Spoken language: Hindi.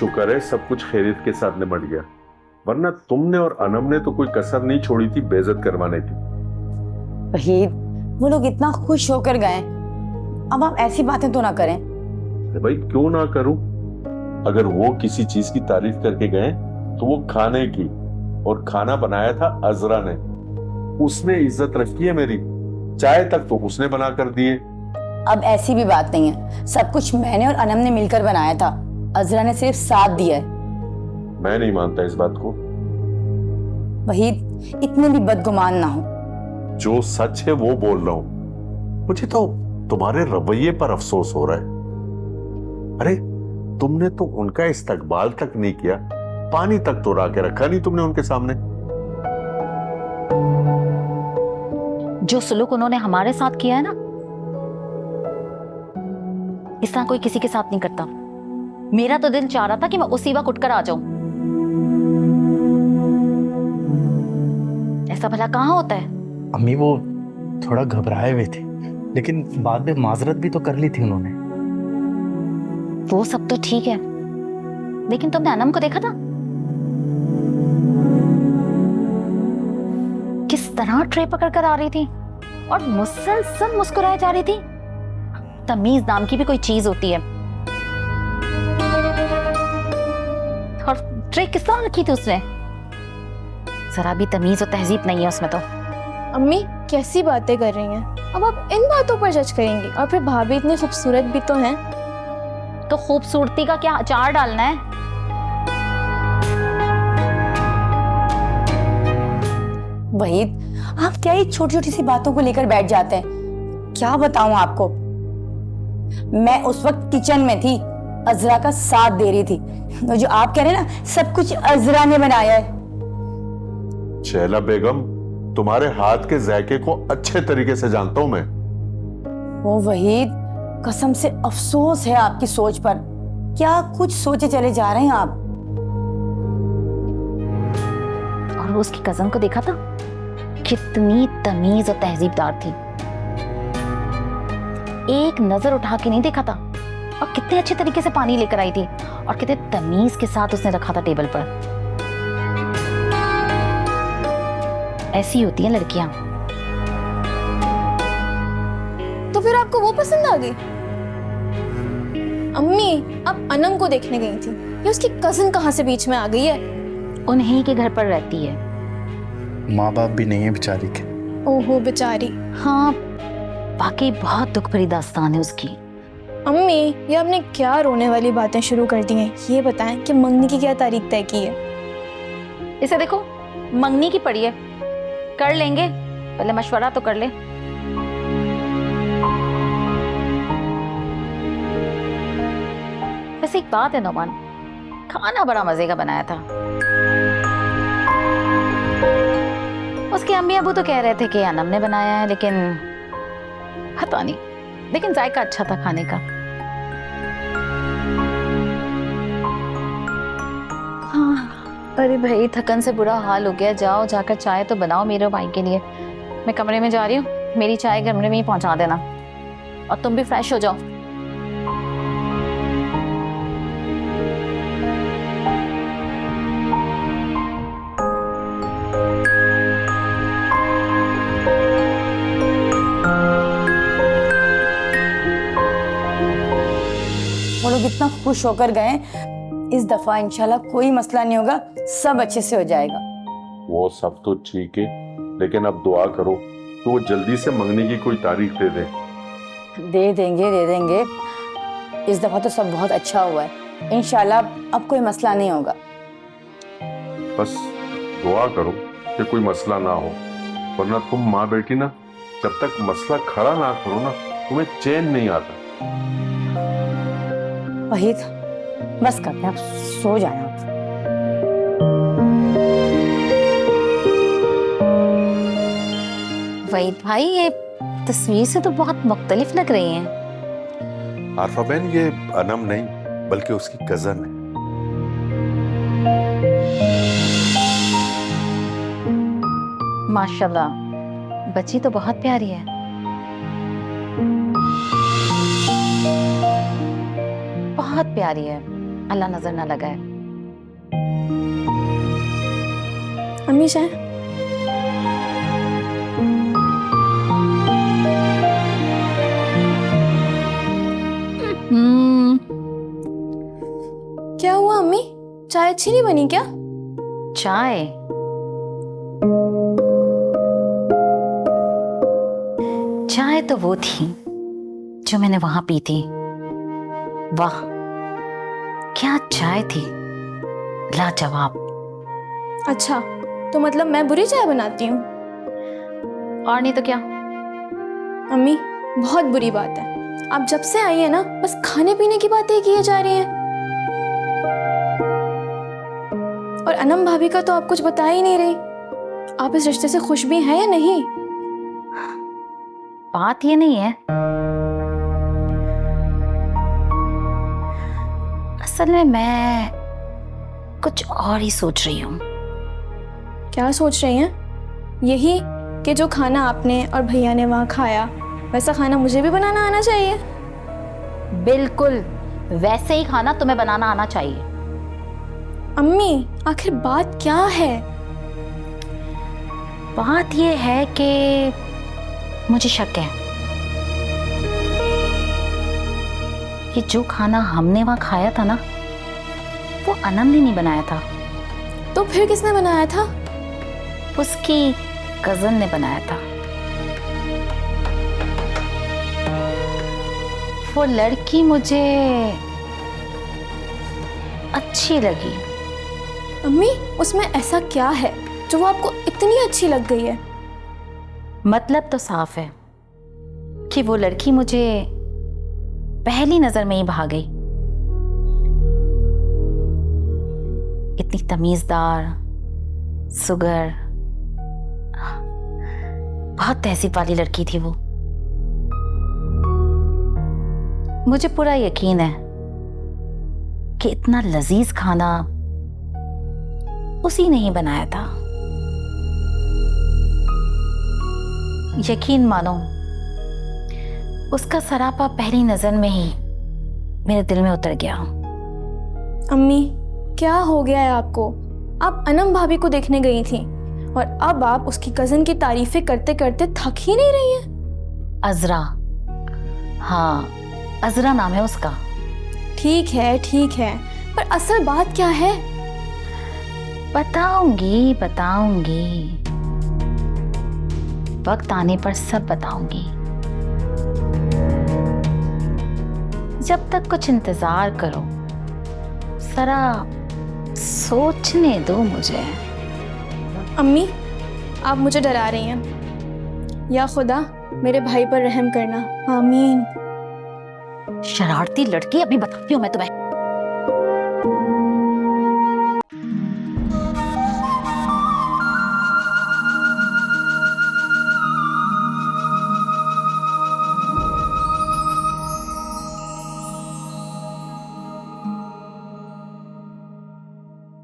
शुक्र है सब कुछ खैरियत के साथ निपट गया, वरना तुमने और अनम ने तो कोई कसर नहीं छोड़ी थी बेइज्जत करवाने की। वहीद, वो लोग इतना खुश होकर गए, अब आप ऐसी बातें तो ना करें। भाई क्यों ना करूं? अगर वो किसी चीज की तारीफ करके गए तो वो खाने की, और खाना बनाया था अजरा ने। उसने इज्जत रखी है मेरी, चाय तक तो उसने बना कर दिए। अब ऐसी भी बात नहीं है, सब कुछ मैंने और अनम ने मिलकर बनाया था, अजरा ने सिर्फ साथ दिया है। मैं नहीं मानता इस बात को। वहीद, इतने भी बदगुमान ना हो। जो सच है वो बोल रहा हूं। मुझे तो तुम्हारे रवैये पर अफसोस हो रहा है। अरे तुमने तो उनका इस्तकबाल तक नहीं किया, पानी तक तो ला के रखा नहीं तुमने उनके सामने। जो सलूक उन्होंने हमारे साथ किया है ना, इस तरह कोई किसी के साथ नहीं करता। मेरा तो दिल चाह रहा था कि मैं उसी वक्त उठकर आ जाऊं। ऐसा भला कहां होता है? अम्मी वो थोड़ा घबराए हुए थे, लेकिन बाद में माजरत भी तो कर ली थी उन्होंने। वो सब तो ठीक है, लेकिन तुमने अनम को देखा था? किस तरह ट्रे पकड़ कर आ रही थी और मुसलसल मुस्कुराए जा रही थी। तमीज नाम की भी कोई चीज होती है। और ट्रे किस तरह रखी थी उसने? जरा भी तमीज और तहजीब नहीं है उसमें तो। अम्मी कैसी बातें कर रही हैं? अब आप इन बातों पर जज करेंगी? और फिर भाभी इतनी खूबसूरत भी तो हैं। तो खूबसूरती का क्या अचार डालना है? वहीद, आप क्या ही छोटी छोटी सी बातों को लेकर बैठ जाते हैं? क्या बताऊं आपको, मैं उस वक्त किचन में थी, अजरा का साथ दे रही थी। तो जो आप कह रहे हैं ना, सब कुछ अजरा ने बनाया है। शैला बेगम, तुम्हारे हाथ के जायके को अच्छे तरीके से जानता हूं मैं। ओ वहीद, कसम से अफसोस है आपकी सोच पर। क्या कुछ सोचे चले जा रहे हैं आप। और उसकी कजन को देखा था, कितनी तमीज और तहजीबदार थी। एक नजर उठा के नहीं देखा था, और कितने अच्छे तरीके से पानी लेकर आई थी, और कितने तमीज के साथ उसने रखा था टेबल पर। ऐसी होती हैं लड़कियां। तो फिर आपको वो पसंद आ गई? अम्मी, आप अनम को देखने गई थी, ये उसकी कजिन कहाँ से बीच में आ गई है? उन्हीं के घर पर रहती है। माँ बाप भी नहीं है बेचारी के। ओहो बेचारी। हाँ, वाकई बहुत दुख भरी दास्तान है उसकी। अम्मी, ये आपने क्या रोने वाली बातें शुरू कर दी हैं? ये बताएं कि मंगनी की क्या तारीख तय की है? इसे देखो, मंगनी की पड़ी है, कर लेंगे, पहले मशवरा तो कर ले। वैसे एक बात है नौमान, खाना बड़ा मजे का बनाया था। उसके अम्मी अबू तो कह रहे थे कि अनम ने बनाया है, लेकिन पता नहीं, लेकिन जायका अच्छा था खाने का। हाँ, अरे भाई थकन से बुरा हाल हो गया। जाओ जाकर चाय तो बनाओ मेरे भाई के लिए। मैं कमरे में जा रही हूँ, मेरी चाय कमरे में ही पहुंचा देना, और तुम भी फ्रेश हो जाओ। वो लोग इतना खुश होकर गए, इस दफा इंशाल्लाह कोई मसला नहीं होगा, सब अच्छे से हो जाएगा। वो सब तो ठीक है, लेकिन अब दुआ करो कि वो जल्दी से मंगनी की कोई तारीख दे दे। दे देंगे, दे देंगे। इस दफा तो सब बहुत अच्छा हुआ है, इंशाल्लाह अब कोई मसला नहीं होगा। बस दुआ करो कि कोई मसला ना हो, वरना तुम माँ बेटी ना, जब तक मसला खड़ा ना करो ना, तुम्हें चैन नहीं आता। वहीद, बस करते हैं, आप सो जाए आप। वहीद भाई, ये तस्वीर से तो बहुत मुख्तलिफ लग रही हैं। आरफा बहन, ये अनम नहीं बल्कि उसकी कजन है। माशाल्लाह, बच्ची तो बहुत प्यारी है। बहुत प्यारी है। अल्लाह नजर ना लगाए। अम्मी चाय। क्या हुआ अम्मी, चाय अच्छी नहीं बनी क्या? चाय? चाय तो वो थी जो मैंने वहां पी थी। वाह क्या चाय थी, लाजवाब। अच्छा, तो मतलब मैं बुरी चाय बनाती हूँ? और नहीं तो क्या। अम्मी बहुत बुरी बात है, आप जब से आई है ना बस खाने पीने की बातें ही किए जा रही हैं। और अनम भाभी का तो आप कुछ बता ही नहीं रही। आप इस रिश्ते से खुश भी हैं या नहीं? बात ये नहीं है, असल में मैं कुछ और ही सोच रही हूँ। क्या सोच रही हैं? यही कि जो खाना आपने और भैया ने वहाँ खाया वैसा खाना मुझे भी बनाना आना चाहिए। बिल्कुल वैसे ही खाना तुम्हें बनाना आना चाहिए। अम्मी आखिर बात क्या है? बात ये है कि मुझे शक है कि जो खाना हमने वहां खाया था ना, वो अनम ने नहीं बनाया था। तो फिर किसने बनाया था? उसकी कजन ने बनाया था। वो लड़की मुझे अच्छी लगी। अम्मी उसमें ऐसा क्या है जो वो आपको इतनी अच्छी लग गई है? मतलब तो साफ है कि वो लड़की मुझे पहली नजर में ही भा गई। इतनी तमीजदार, सुगर, बहुत तहजीब वाली लड़की थी वो। मुझे पूरा यकीन है कि इतना लजीज खाना उसी ने ही बनाया था। यकीन मानो, उसका सरापा पहली नजर में ही मेरे दिल में उतर गया। अम्मी क्या हो गया है आपको? आप अनम भाभी को देखने गई थी और अब आप उसकी कजन की तारीफें करते करते थक ही नहीं रही हैं। अजरा, हाँ अजरा नाम है उसका। ठीक है, पर असल बात क्या है? बताऊंगी वक्त आने पर सब बताऊंगी। जब तक कुछ इंतजार करो, जरा सोचने दो मुझे। अम्मी आप मुझे डरा रही हैं। या खुदा मेरे भाई पर रहम करना, आमीन। शरारती लड़की, अभी बताती हूँ मैं तुम्हें।